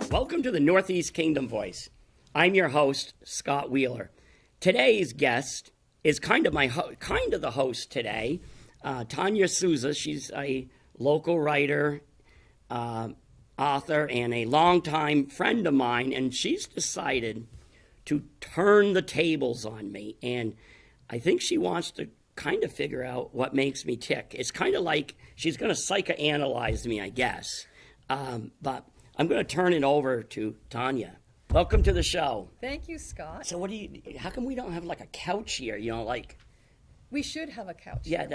Welcome to the Northeast Kingdom Voice. I'm your host, Scott Wheeler. Today's guest is kind of the host today, Tanya Sousa. She's a local writer, author, and a longtime friend of mine, and she's decided to turn the tables on me, and I think she wants to kind of figure out what makes me tick. It's kind of like she's going to psychoanalyze me, I guess, but I'm going to turn it over to Tanya. Welcome to the show. Thank you, Scott. So how come we don't have like a couch here, like... We should have a couch. Yeah,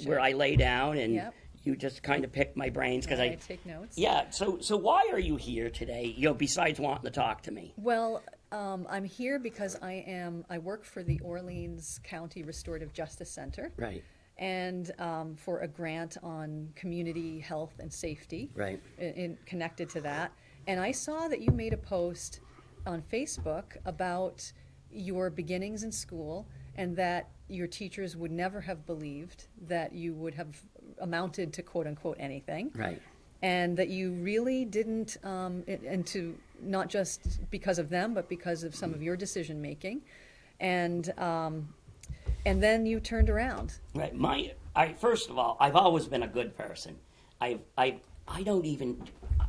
where I lay down and Yep. You just kind of pick my brains because I take notes. Yeah, so why are you here today, besides wanting to talk to me? Well, I'm here because I work for the Orleans County Restorative Justice Center. Right. And for a grant on community health and safety. Right. Connected to that. And I saw that you made a post on Facebook about your beginnings in school and that your teachers would never have believed that you would have amounted to quote unquote anything. Right. And that you really didn't, and to not just because of them, but because of some of your decision making. And then you turned around. Right. First of all, I've always been a good person. I don't even.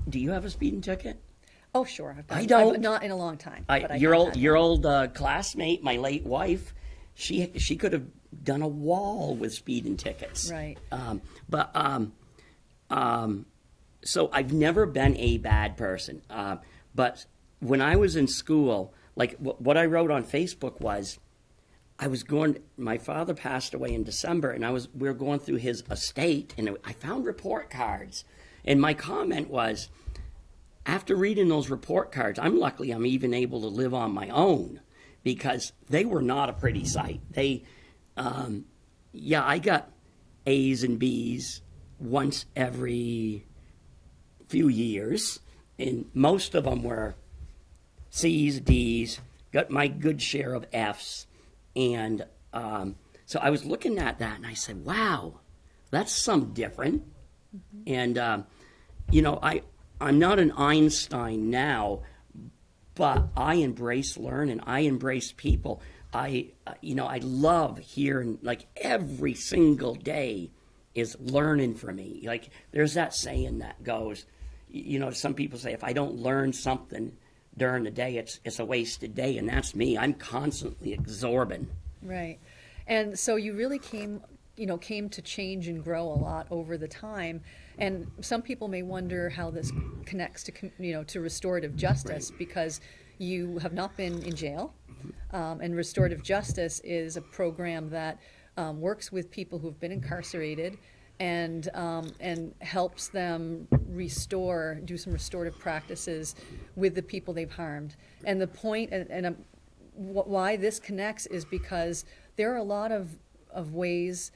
Do you have a speeding ticket? Oh, sure. I don't. Not in a long time. Your old classmate, my late wife, she could have done a wall with speeding tickets. Right. So I've never been a bad person. But when I was in school, like what I wrote on Facebook was, my father passed away in December, and we were going through his estate, and I found report cards. And my comment was, after reading those report cards, I'm even able to live on my own, because they were not a pretty sight. I got A's and B's once every few years, and most of them were C's, D's, got my good share of F's. And so I was looking at that, and I said, wow, that's some different. Mm-hmm. And, I'm not an Einstein now, but I embrace learning. I embrace people. I love hearing, like, every single day is learning for me. Like, there's that saying that goes, some people say, if I don't learn something during the day, it's a wasted day, and that's me. I'm constantly absorbing. Right. And so you really came to change and grow a lot over the time. And some people may wonder how this connects to restorative justice, right, because you have not been in jail. And restorative justice is a program that works with people who've been incarcerated and helps them do some restorative practices with the people they've harmed. And the point, why this connects is because there are a lot of ways,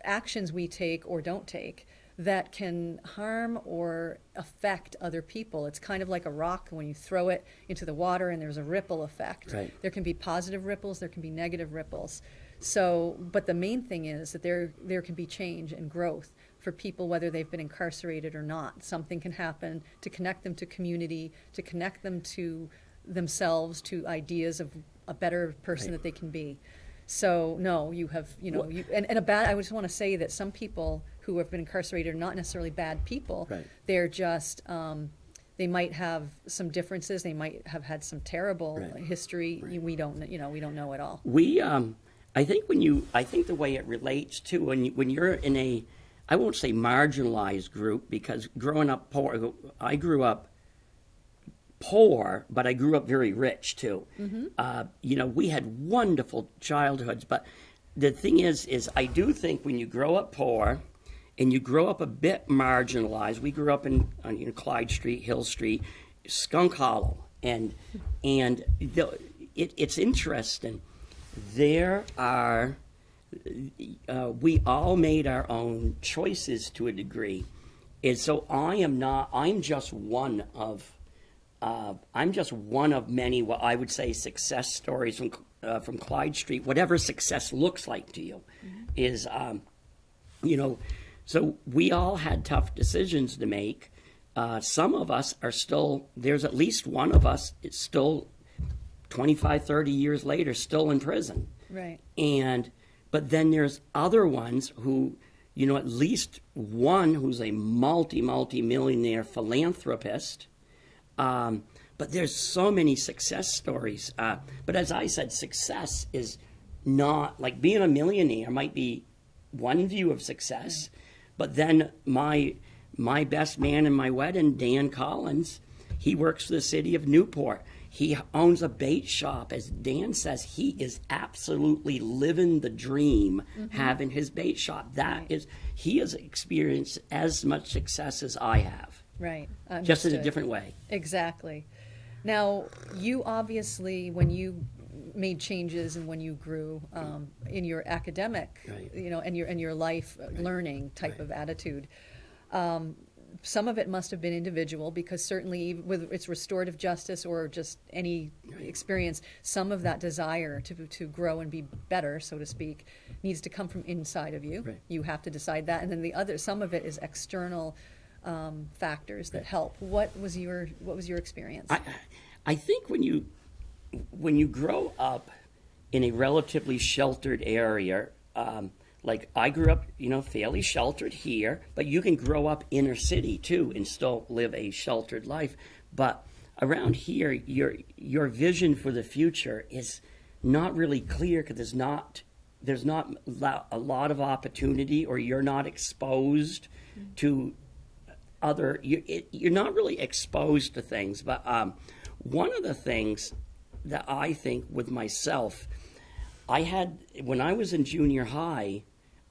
actions we take or don't take that can harm or affect other people. It's kind of like a rock when you throw it into the water and there's a ripple effect. Right. There can be positive ripples, there can be negative ripples. So, but the main thing is that there can be change and growth for people whether they've been incarcerated or not. Something can happen to connect them to community, to connect them to themselves, to ideas of a better person, right, that they can be. So no, you have, I just want to say that some people who have been incarcerated are not necessarily bad people. Right. They're just, they might have some differences. They might have had some terrible, right, history. Right. We don't know at all. I think the way it relates to when you're in a, I won't say marginalized group, because growing up poor, I grew up poor, but I grew up very rich too. Mm-hmm. We had wonderful childhoods, but the thing is I do think when you grow up poor and you grow up a bit marginalized, we grew up on Clyde Street, Hill Street, Skunk Hollow, and it's interesting. There are, we all made our own choices to a degree, and so I'm just one of I'm just one of many, what I would say, success stories from Clyde Street. Whatever success looks like to you, is so we all had tough decisions to make. Some of us are still, there's at least one of us, it's still 25, 30 years later, still in prison. Right. But then there's other ones who, at least one who's a multi-millionaire philanthropist. But there's so many success stories. But as I said, success is not, like being a millionaire might be one view of success. But then my best man in my wedding, Dan Collins, he works for the city of Newport. He owns a bait shop. As Dan says, he is absolutely living the dream, having his bait shop. He has experienced as much success as I have. Right. Just in a Understood. different way. Exactly. Now, you obviously, when you made changes and when you grew in your academic, Right. and your life learning type of attitude, some of it must have been individual, because certainly with its restorative justice or just any experience, some of that desire to grow and be better, so to speak, needs to come from inside of you. Right. You have to decide that, and then some of it is external factors that help. What was your experience? I think when you grow up in a relatively sheltered area, like I grew up, fairly sheltered here, but you can grow up inner city too and still live a sheltered life. But around here, your vision for the future is not really clear, because there's not a lot of opportunity, or you're not exposed to you're not really exposed to things. But one of the things that I think with myself, I had, when I was in junior high,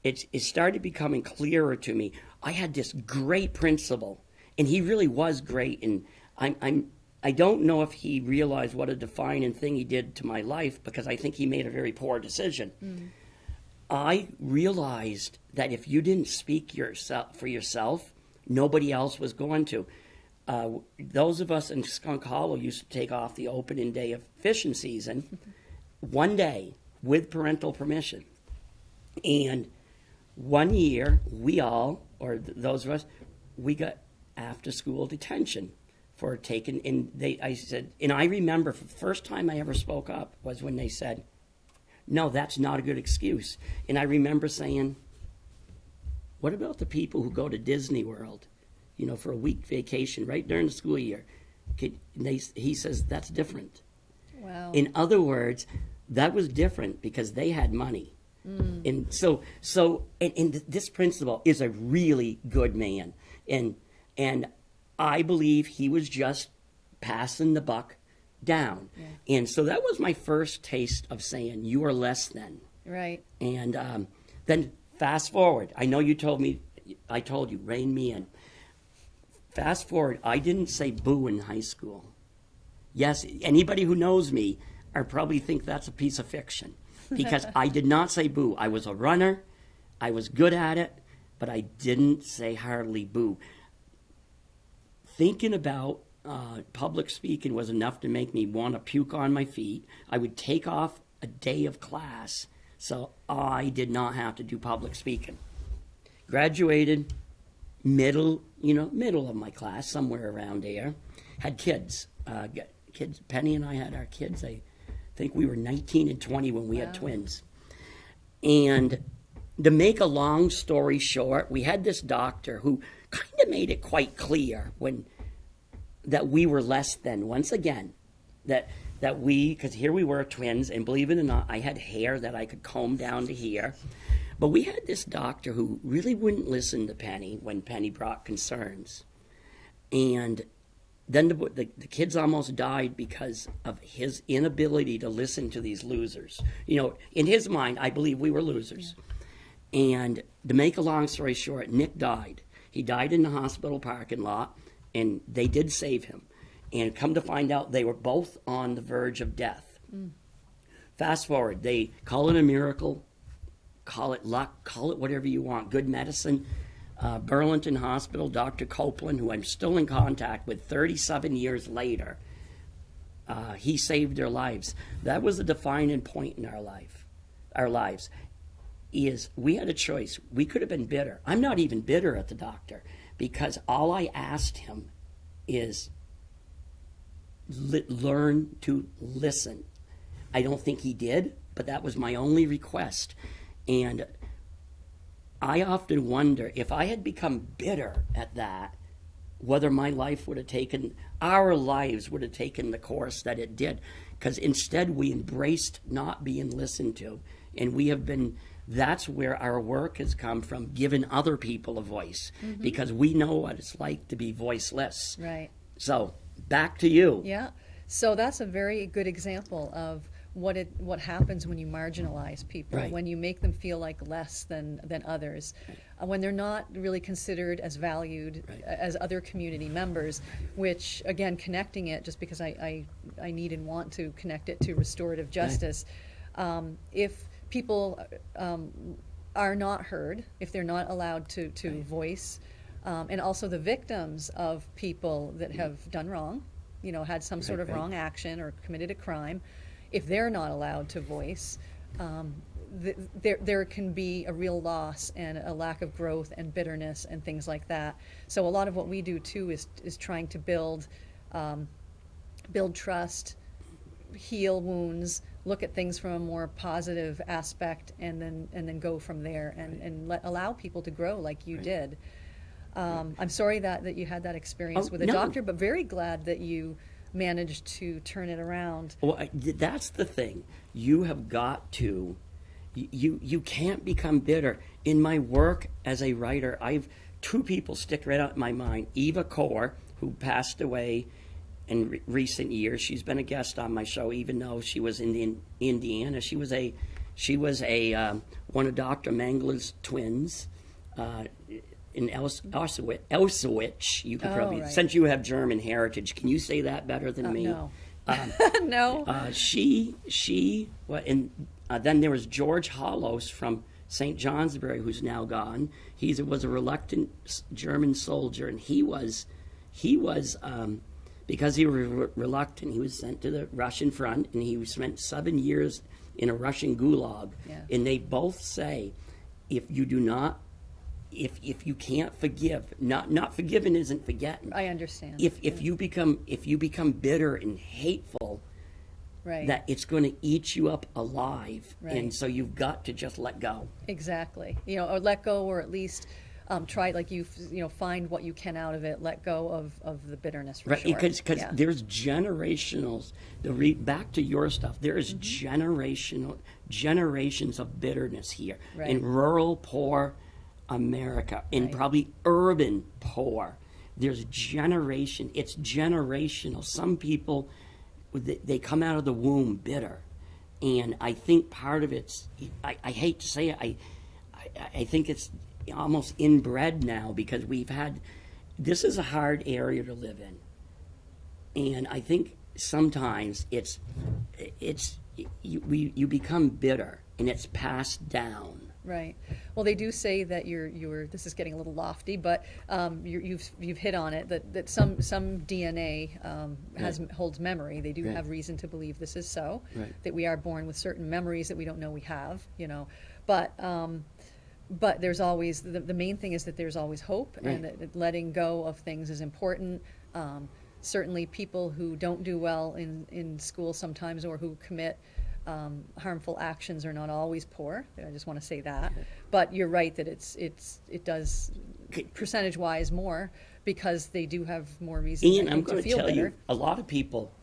it started becoming clearer to me. I had this great principal, and he really was great. And I don't know if he realized what a defining thing he did to my life, because I think he made a very poor decision. I realized that if you didn't speak for yourself, nobody else was going to. Those of us in Skunk Hollow used to take off the opening day of fishing season one day with parental permission. And one year, those of us, we got after-school detention for taking, and I remember the first time I ever spoke up was when they said, no, that's not a good excuse. And I remember saying, what about the people who go to Disney World, for a week vacation right during the school year? He says, that's different. Wow. In other words, that was different because they had money. And so this principal is a really good man. And I believe he was just passing the buck down. Yeah. And so that was my first taste of saying, you are less than. Right. And then fast forward. I know I told you, rein me in. Fast forward, I didn't say boo in high school. Yes, anybody who knows me, I probably think that's a piece of fiction, because I did not say boo. I was a runner. I was good at it, but I didn't say hardly boo. Thinking about public speaking was enough to make me want to puke on my feet. I would take off a day of class, so I did not have to do public speaking. Graduated, middle of my class, somewhere around there. Had kids. Kids. Penny and I had our kids. I think we were 19 and 20 when we had twins. And to make a long story short, we had this doctor who kind of made it quite clear that we were less than, once again, that because here we were twins, and believe it or not, I had hair that I could comb down to here. But we had this doctor who really wouldn't listen to Penny when Penny brought concerns. And then the kids almost died because of his inability to listen to these losers. In his mind, I believe we were losers. Yeah. And to make a long story short, Nick died. He died in the hospital parking lot, and they did save him. And come to find out, they were both on the verge of death. Fast forward, they call it a miracle, call it luck, call it whatever you want, good medicine. Burlington Hospital, Dr. Copeland, who I'm still in contact with 37 years later, he saved their lives. That was a defining point in our lives. Is we had a choice. We could have been bitter. I'm not even bitter at the doctor, because all I asked him is learn to listen. I don't think he did, but that was my only request. And I often wonder if I had become bitter at that, whether my life would have taken, our lives would have taken the course that it did. Because instead we embraced not being listened to. And we have been, that's where our work has come from, giving other people a voice. Because we know what it's like to be voiceless. Right. So, back to you. Yeah. So that's a very good example of what happens when you marginalize people, Right. when you make them feel like less than others, when they're not really considered as valued as other community members, which, again, connecting it, just because I need and want to connect it to restorative justice, if people are not heard, if they're not allowed to voice, and also the victims of people that have done wrong, had some sort of wrong action or committed a crime, if they're not allowed to voice, there can be a real loss and a lack of growth and bitterness and things like that. So a lot of what we do too is trying to build trust, heal wounds, look at things from a more positive aspect, and then go from there and allow people to grow like you did. I'm sorry that you had that experience with a doctor, but very glad that you managed to turn it around. Well, that's the thing. You have got to, you can't become bitter. In my work as a writer, I've two people stick right out in my mind. Eva Kaur, who passed away in recent years. She's been a guest on my show, even though she was in Indiana. She was a one of Dr. Mengele's twins. In Auschwitz, you could probably, right. Since you have German heritage, can you say that better than me? No. No. Then there was George Hollos from St. Johnsbury, who's now gone. He was a reluctant German soldier, and he was because he was reluctant, he was sent to the Russian front, and he spent 7 years in a Russian gulag. Yeah. And they both say, if you do not, if you can't forgive, not forgiving isn't forgetting. I understand. If you become bitter and hateful, right. that it's going to eat you up alive, Right. and so you've got to just let go. Exactly. Or let go, or at least try, like find what you can out of it. Let go of the bitterness, for sure. Because there's generational. Back to your stuff. There is generations of bitterness here in rural poor America, in probably urban poor. There's it's generational. Some people, they come out of the womb bitter, and I think part of it's, I hate to say it, I think it's almost inbred now, because this is a hard area to live in, and I think sometimes you become bitter, and it's passed down. Right. Well, they do say that you're. This is getting a little lofty, but you've hit on it, that some DNA holds memory. They do have reason to believe this is so. Right. That we are born with certain memories that we don't know we have. But there's always the main thing is that there's always hope, and that letting go of things is important. Certainly, people who don't do well in school sometimes, or who commit harmful actions, are not always poor. I just want to say that. But you're right that it does percentage-wise more, because they do have more reason Ian, I'm to going to feel tell bitter. you, a lot of people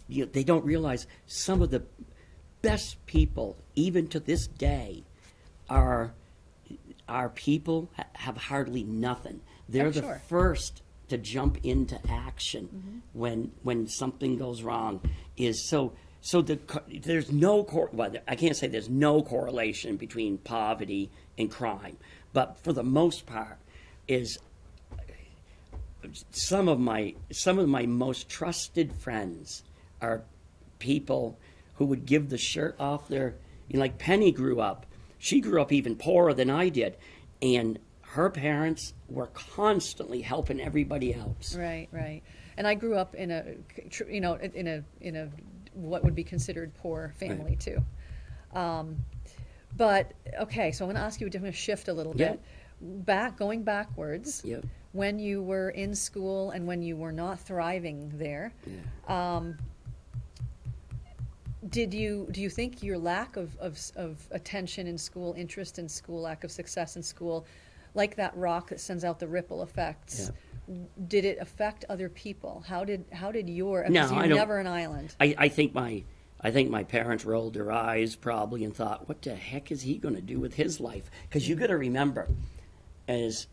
they don't realize some of the best people, even to this day, are people have hardly nothing. They're the first to jump into action when something goes wrong. There's no I can't say there's no correlation between poverty and crime, but for the most part, is some of my most trusted friends are people who would give the shirt off their. Like Penny grew up. She grew up even poorer than I did, and her parents were constantly helping everybody else. Right, right. And I grew up in a, in a what would be considered poor family too. But okay, so I'm going to ask you, I'm going to shift a little bit. Going backwards. Yep. When you were in school and when you were not thriving there, do you think your lack of attention in school, interest in school, lack of success in school, like that rock that sends out the ripple effects, did it affect other people? How did your, because you're never an island. I think my parents rolled their eyes probably and thought, what the heck is he going to do with his life? Because you got to remember, as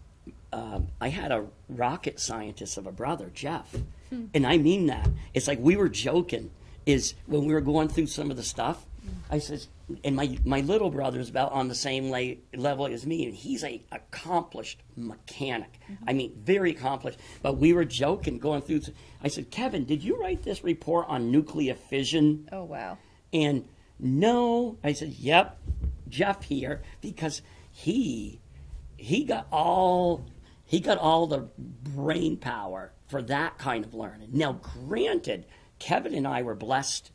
I had a rocket scientist of a brother, Jeff, and I mean that. It's like we were joking, is when we were going through some of the stuff, I says, and my little brother's about on the same level as me, and he's a accomplished mechanic. I mean, very accomplished. But we were joking going through. I said, Kevin, did you write this report on nuclear fission? Oh, wow. And no, I said, yep, Jeff here, because he got all the brain power for that kind of learning. Now, granted, Kevin and I were blessed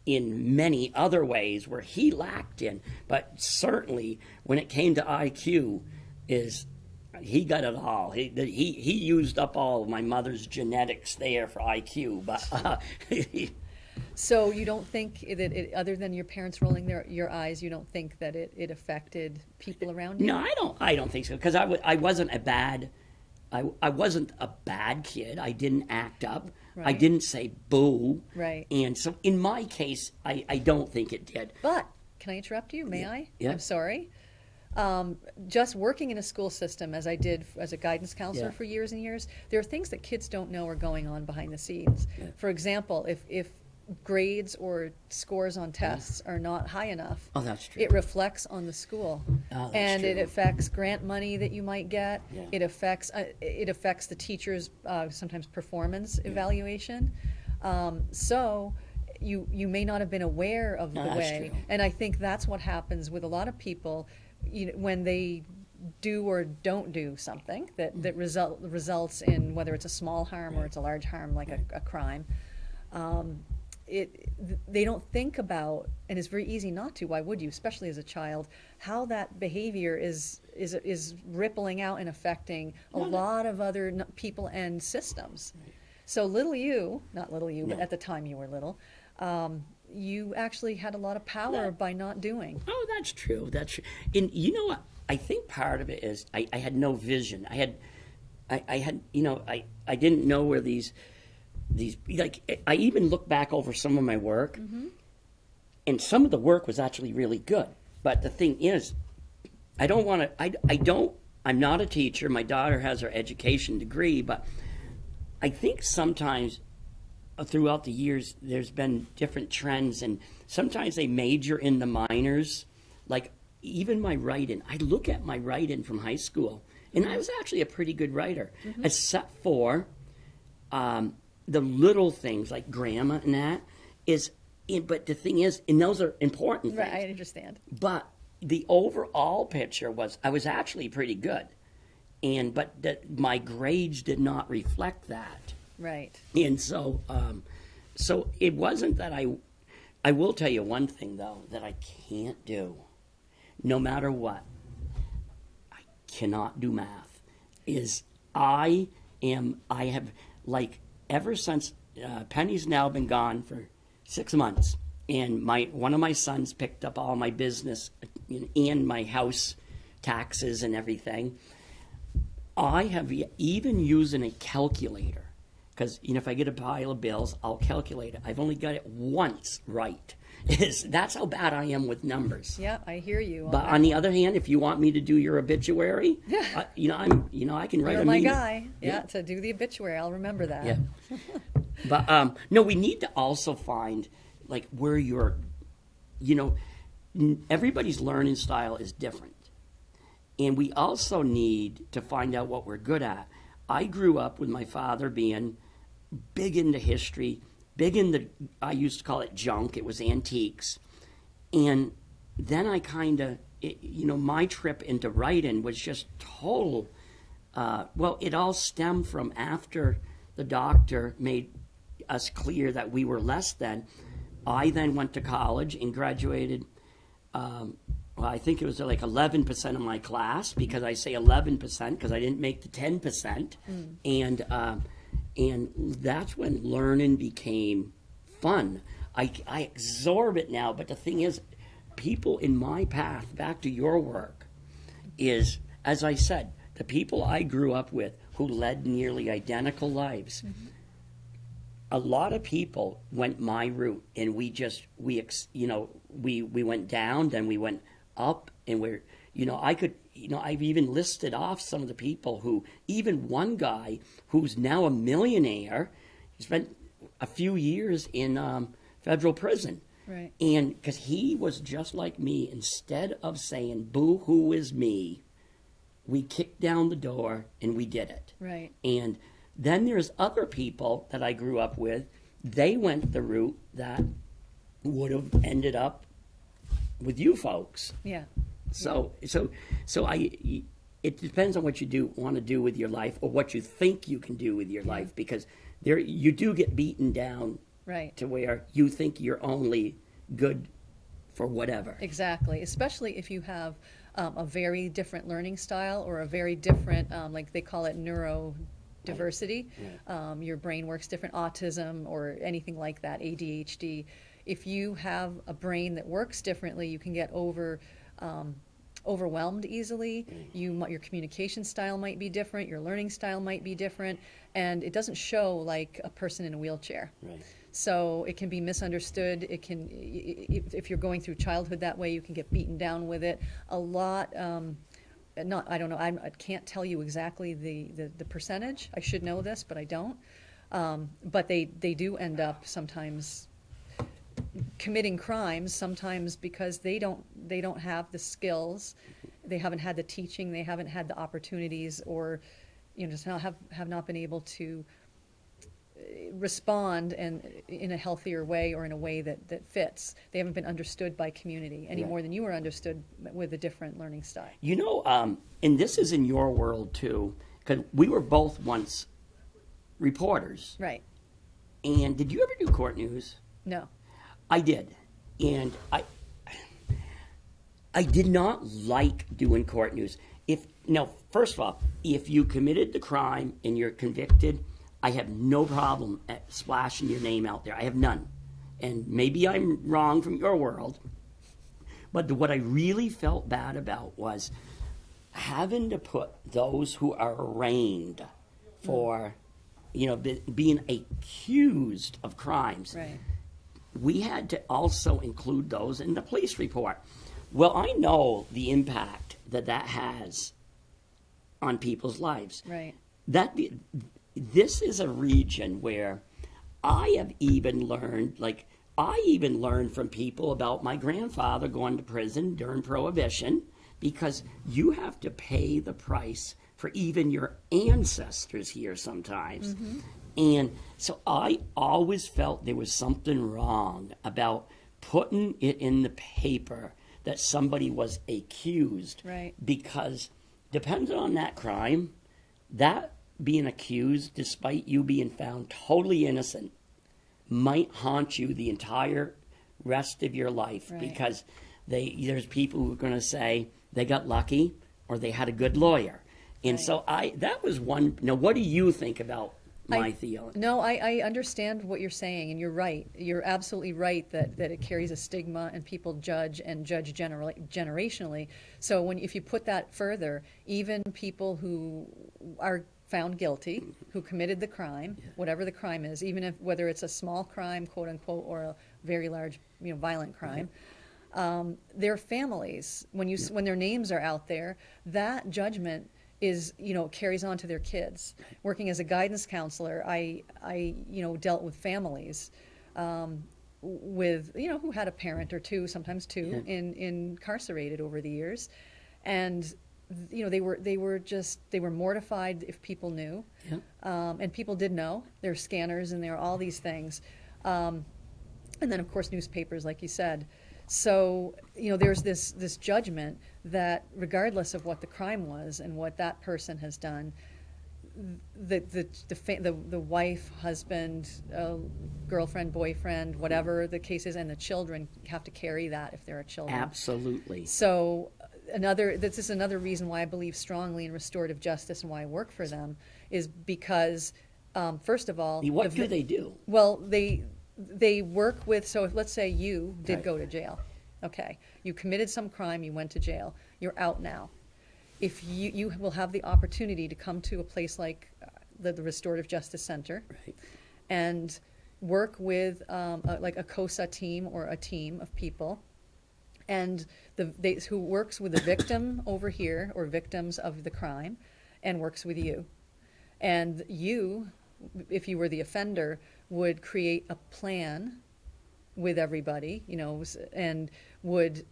in many other ways where he lacked in, but certainly when it came to IQ, he got it all. He used up all of my mother's genetics there for IQ, but So you don't think that other than your parents rolling your eyes, you don't think that it affected people around you? No, I don't think so, because I wasn't a bad kid. I didn't act up. Right. I didn't say boo. Right. And so in my case, I don't think it did. But can I interrupt you? May I? Yeah. I'm sorry. Just working in a school system, as I did as a guidance counselor for years and years, there are things that kids don't know are going on behind the scenes. Yeah. For example, if grades or scores on tests are not high enough, that's true. it reflects on the school, and true. it affects grant money that you might get. Yeah. It affects the teacher's sometimes performance evaluation. So you may not have been aware of the way, true. and I think that's what happens with a lot of people, when they do or don't do something that results in, whether it's a small harm or it's a large harm like a crime. They don't think about, and it's very easy not to. Why would you, especially as a child, how that behavior is rippling out and affecting a lot of other people and systems. Right. So not little you, but at the time you were little, you actually had a lot of power by not doing. Oh, that's true. That's true. And you know what? I think part of it is I had no vision. I didn't know where these, like, I even look back over some of my work, and some of the work was actually really good. But the thing is, I'm not a teacher. My daughter has her education degree, but I think sometimes throughout the years, there's been different trends, and sometimes they major in the minors. Like, even my write-in, I look at my write-in from high school, and I was actually a pretty good writer, except for the little things like grammar and that but the thing is, and those are important things. Right, I understand. But the overall picture was I was actually pretty good, but my grades did not reflect that. Right. And so it wasn't that I will tell you one thing though that I can't do, no matter what. I cannot do math. Ever since Penny's now been gone for 6 months, and one of my sons picked up all my business and my house taxes and everything, I have even using a calculator, because if I get a pile of bills, I'll calculate it. I've only got it once right. That's how bad I am with numbers. Yeah, I hear you. But on the other hand, if you want me to do your obituary, I can write You're a my meter. guy. Yeah, to do the obituary, I'll remember that. Yeah. But no, we need to also find like where everybody's learning style is different, and we also need to find out what we're good at. I grew up with my father being big into history. Big in I used to call it junk. It was antiques. And then I kind of, my trip into writing was just total Well, it all stemmed from after the doctor made us clear that we were less than. I then went to college and graduated. Well, I think it was like 11% of my class, because I say 11% because I didn't make the 10%, and that's when learning became fun. I absorb it now, but the thing is, people in my path, back to your work, is, as I said, the people I grew up with who led nearly identical lives. A lot of people went my route, and we went down, then we went up, and I've even listed off some of the people who, even one guy who's now a millionaire, spent a few years in federal prison. Right. And because he was just like me, instead of saying, boo hoo is me, we kicked down the door and we did it. Right. And then there's other people that I grew up with. They went the route that would have ended up with you folks. Yeah. So it depends on what you want to do with your life, or what you think you can do with your life, because you do get beaten down, right, to where you think you're only good for whatever. Exactly, especially if you have a very different learning style, or a very different, like they call it neurodiversity. Right. Your brain works different, autism or anything like that, ADHD. If you have a brain that works differently, you can get overwhelmed easily. Your communication style might be different, your learning style might be different, and it doesn't show like a person in a wheelchair. Right. So it can be misunderstood. It can, if you're going through childhood that way, you can get beaten down with it. A lot, I don't know, I can't tell you exactly the percentage. I should know this, but I don't. But they do end up sometimes committing crimes, sometimes because they don't have the skills, they haven't had the teaching, they haven't had the opportunities, or just have not been able to respond and in a healthier way, or in a way that fits. They haven't been understood by community any more than you were understood with a different learning style. And this is in your world too, because we were both once reporters. Right. And did you ever do court news? No. I did. And I did not like doing court news. First of all, if you committed the crime and you're convicted, I have no problem at splashing your name out there. I have none. And maybe I'm wrong from your world, but what I really felt bad about was having to put those who are arraigned for, being accused of crimes. Right. We had to also include those in the police report. Well, I know the impact that has on people's lives. Right. This is a region where I have even learned, from people about my grandfather going to prison during Prohibition, because you have to pay the price for even your ancestors here sometimes. Mm-hmm. And so I always felt there was something wrong about putting it in the paper that somebody was accused. Right. Because depending on that crime, that being accused, despite you being found totally innocent, might haunt you the entire rest of your life. Right. Because there's people who are going to say they got lucky or they had a good lawyer. And right. So that was one. Now, what do you think about my feeling? No, I understand what you're saying, and you're right. You're absolutely right that it carries a stigma, and people judge generationally. So if you put that further, even people who are found guilty, who committed the crime, whatever the crime is, even whether it's a small crime, quote unquote, or a very large, violent crime, their families, when their names are out there, that judgment is, carries on to their kids. Working as a guidance counselor, I dealt with families with, who had a parent or two, sometimes two, incarcerated over the years. And, they were mortified if people knew. And people did know. There are scanners and there are all these things. And then, of course, newspapers, like you said. So, there's this judgment that regardless of what the crime was and what that person has done, the wife, husband, girlfriend, boyfriend, whatever the case is, and the children have to carry that if there are children. Absolutely. So this is another reason why I believe strongly in restorative justice and why I work for them, is because, first of all, What do they do? well, they work with, so if, let's say you did Right. go to jail. Okay, you committed some crime, you went to jail, you're out now. If you will have the opportunity to come to a place like the Restorative Justice Center, Right. and work with like a COSA team or a team of people, and who works with the victim over here, or victims of the crime, and works with you. And you, if you were the offender, would create a plan with everybody, and would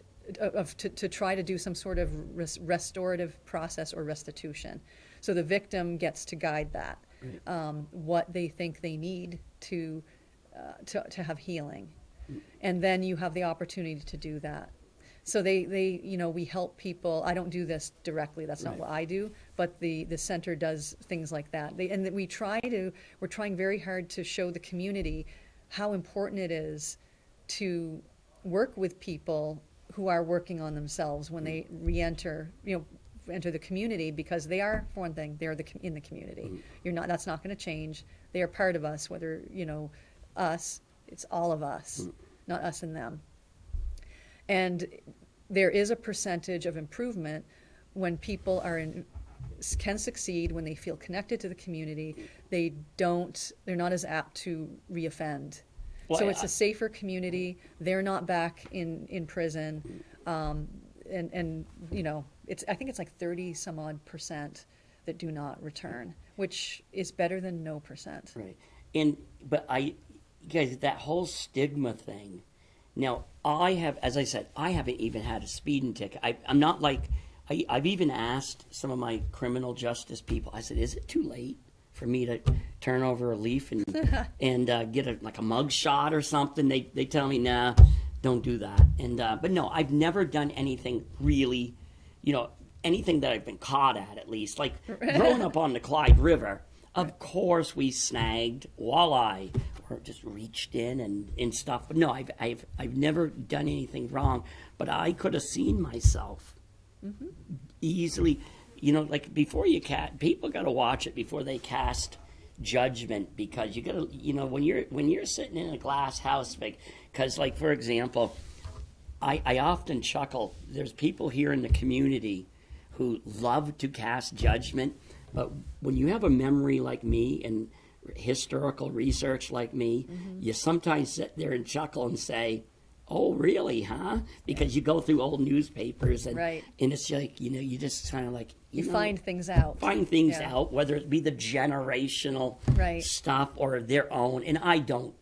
to try to do some sort of restorative process or restitution. So the victim gets to guide that, Right. what they think they need to have healing, and then you have the opportunity to do that. So we help people. I don't do this directly. That's not Right. what I do. But the center does things like that. We're trying very hard to show the community how important it is to work with people who are working on themselves when they enter the community, because they are, for one thing, they're in the community. That's not going to change. They are part of us, whether, us, it's all of us, not us and them. And there is a percentage of improvement when people can succeed, when they feel connected to the community. They're not as apt to reoffend. Well, So it's a safer community. They're not back in prison. And I think it's like 30 some odd % that do not return, which is better than no %. Right. Guys, that whole stigma thing. Now, as I said, I haven't even had a speeding ticket. I'm not like, I've even asked some of my criminal justice people, I said, is it too late for me to turn over a leaf and get a mug shot or something? They tell me, nah, don't do that. But no, I've never done anything really, anything that I've been caught at least. Like growing up on the Clyde River, of course we snagged walleye or just reached in and stuff. But no, I've never done anything wrong. But I could have seen myself easily, like before people got to watch it before they cast judgment, because you got to, when you're sitting in a glass house, because like, for example, I often chuckle. There's people here in the community who love to cast judgment, but when you have a memory like me and historical research like me, you sometimes sit there and chuckle and say, oh, really, huh? Because you go through old newspapers and Right. and it's like, you just kind of like, You find things out. Find things Yeah. out, whether it be the generational Right. stuff or their own. And I don't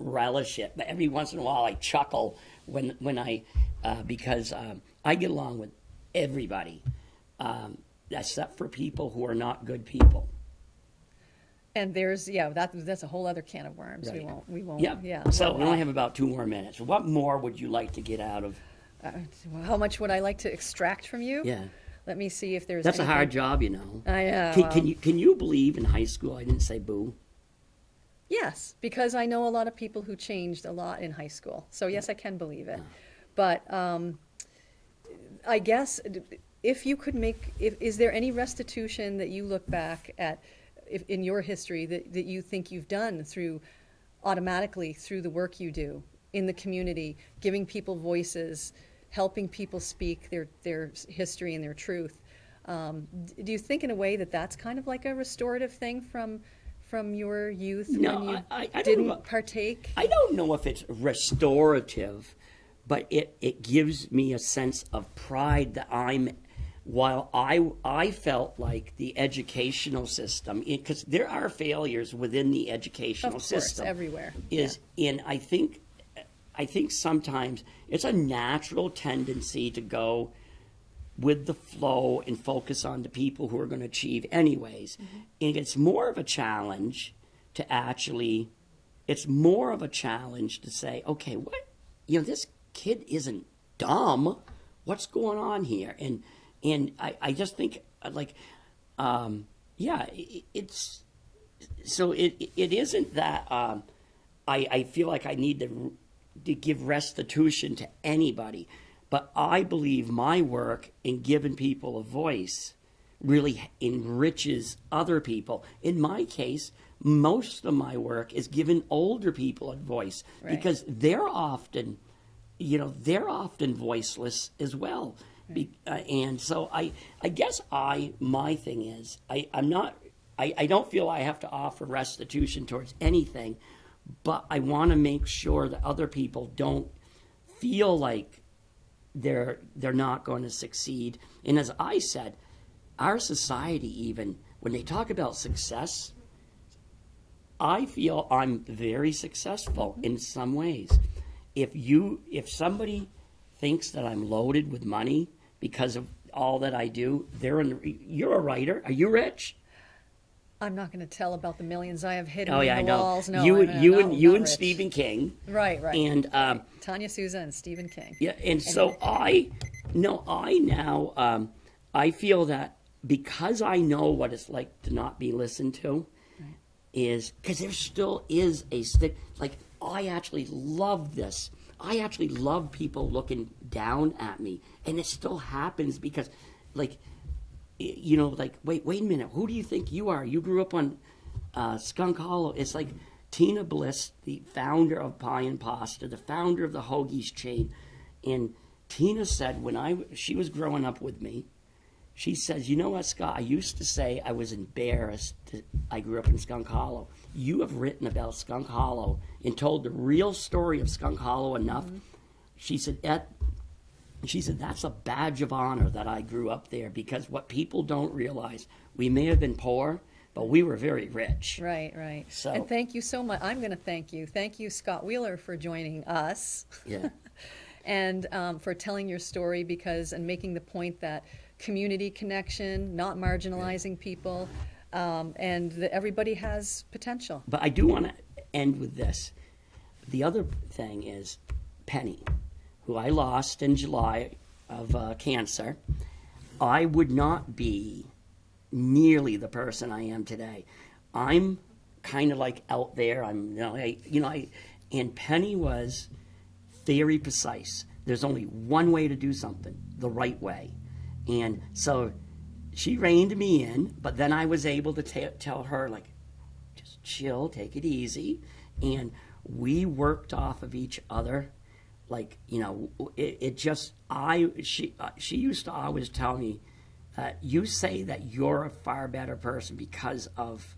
relish it, but every once in a while I chuckle when I because I get along with everybody, except for people who are not good people. And that's a whole other can of worms. Right. We won't. Yeah. Yeah. So Well, we only have about 2 more minutes. What more would you like to get out of? how much would I like to extract from you? Yeah. Let me see if there's. That's a anything. hard job, you know. I know. Can you believe in high school I didn't say boo? Yes, because I know a lot of people who changed a lot in high school. So yes, I can believe it. But I guess if you could is there any restitution that you look back at in your history that you think you've done automatically through the work you do in the community, giving people voices, helping people speak their history and their truth? Do you think in a way that that's kind of like a restorative thing from your youth No, when you I don't didn't know. partake? I don't know if it's restorative, but it gives me a sense of pride that while I felt like the educational system, because there are failures within the educational Of course, system everywhere. and I think sometimes it's a natural tendency to go with the flow and focus on the people who are going to achieve anyways. And it's more of a challenge to say, okay, what, this kid isn't dumb. What's going on here? And I just think like, it's so it isn't that I feel like I need to give restitution to anybody, but I believe my work in giving people a voice really enriches other people. In my case, most of my work is giving older people a voice because they're often voiceless as well. And so I guess my thing is I don't feel I have to offer restitution towards anything, but I want to make sure that other people don't feel like they're not going to succeed. And as I said, our society, even when they talk about success, I feel I'm very successful in some ways. If somebody thinks that I'm loaded with money because of all that I do, you're a writer. Are you rich? I'm not going to tell about the millions I have hidden Oh in yeah, the I know. walls. No, you and rich. Stephen King. Right. And Tanya, Sousa, and Stephen King. Yeah, and so I feel that because I know what it's like to not be listened to, is because there still is a stick. Like, I actually love this. I actually love people looking down at me, and it still happens because, like, wait a minute, who do you think you are? You grew up on Skunk Hollow. It's like Tina Bliss, the founder of Pie and Pasta, the founder of the Hoagies chain, and Tina said she was growing up with me, she says, you know what, Scott, I used to say I was embarrassed that I grew up in Skunk Hollow. You have written about Skunk Hollow and told the real story of Skunk Hollow enough. Mm-hmm. She said, that's a badge of honor that I grew up there, because what people don't realize, we may have been poor, but we were very rich. Right. So, and thank you so much. I'm going to thank you. Thank you, Scott Wheeler, for joining us. Yeah. And for telling your story and making the point that community connection, not marginalizing people, and that everybody has potential. But I do want to end with this. The other thing is Penny, who I lost in July of cancer. I would not be nearly the person I am today. I'm kind of like out there. And Penny was very precise. There's only one way to do something, the right way. And so she reined me in, but then I was able to tell her, like, just chill, take it easy. And we worked off of each other. Like, she used to always tell me, you say that you're a far better person because of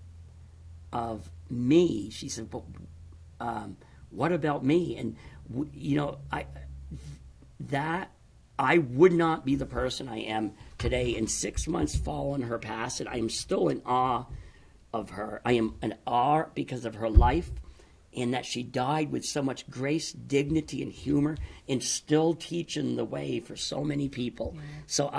me. She said, but what about me? And, I would not be the person I am today. In 6 months following her passing, I am still in awe of her. I am in awe because of her life, and that she died with so much grace, dignity, and humor, and still teaching the way for so many people. Yeah. So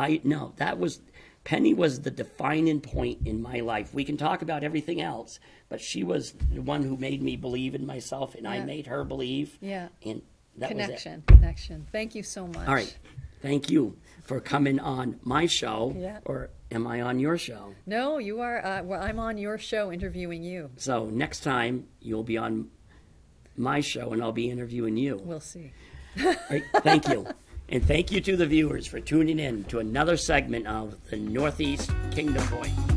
Penny was the defining point in my life. We can talk about everything else, but she was the one who made me believe in myself, and I made her believe. Yeah. And that was it. Connection. Thank you so much. All right. Thank you for coming on my show. Yeah. Or am I on your show? No, you are. I'm on your show interviewing you. So next time you'll be on my show and I'll be interviewing you. We'll see. All right, thank you. And thank you to the viewers for tuning in to another segment of the Northeast Kingdom Voice.